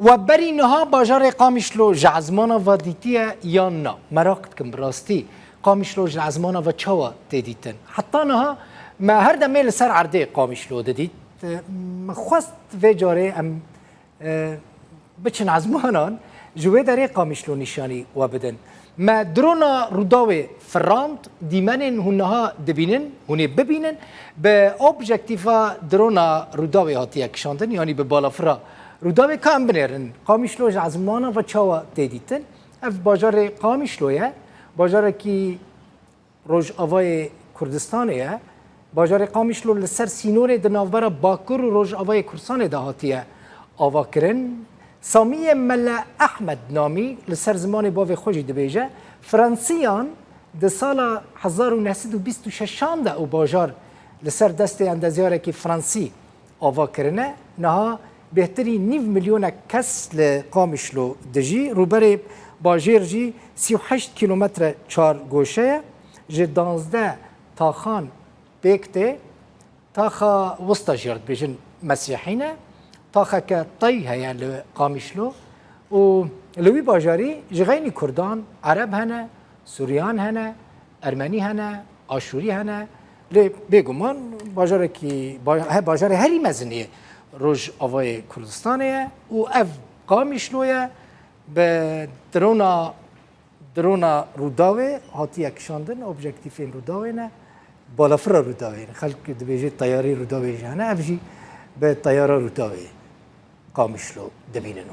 و بری نها باجار قامیشلو جعزمانا و دیتیه یا نه مراقب کن براستی قامیشلو جعزمانا و چوا دیدیتن حتی نها ما هر دمیل سر عرده قامیشلو دیدید خواست و جاره ام بچن عزمانان جوه داره قامیشلو نشانی و بدن ما درونا روداوی فراند دیمنین هنها دبینن هنی ببینن به اوبجکتیفا درونا روداوی هاتیه کشاندن یعنی به بالافرا روداوی کام بنرن قامیشلو جعزمانا و چاوا دیدیتن اف باجار قامیشلویه باجار کی روج آوای کردستانیه باجار قامیشلو لسر سینور دناوبر باکر و روج آوای کردستان دهاتیه آوا کرن سامی ملا احمد نامی لسر زمان باوی خوشی دبیجه فرانسیان ده سال 1926 ده او باجار لسر دست اندازیاره که فرانسی آوا کرنه نها بهتری 9 میلیون کس لقامیشلو دجی روبر باجر جی 38 کیلومتر چار گوشه جه 12 تاخان بکته تاخا وسطا جرد بیجن مسیحینه تاخا که طی هیا لقامیشلو و لوی باجاری جغینی کردان عرب هنه سوریان هنه ارمنی هنه آشوری هنه لی بگمان باجار هری مزنیه روج آوای کردستانه و اف قامیشلویه به درونا روداوی هاتی کشاندن اوبجکتیفین روداوی نه بالافرا روداوی خلق دبیجه تیاری روداوی جانه افجی به تیارا روداوی قامیشلو دبینن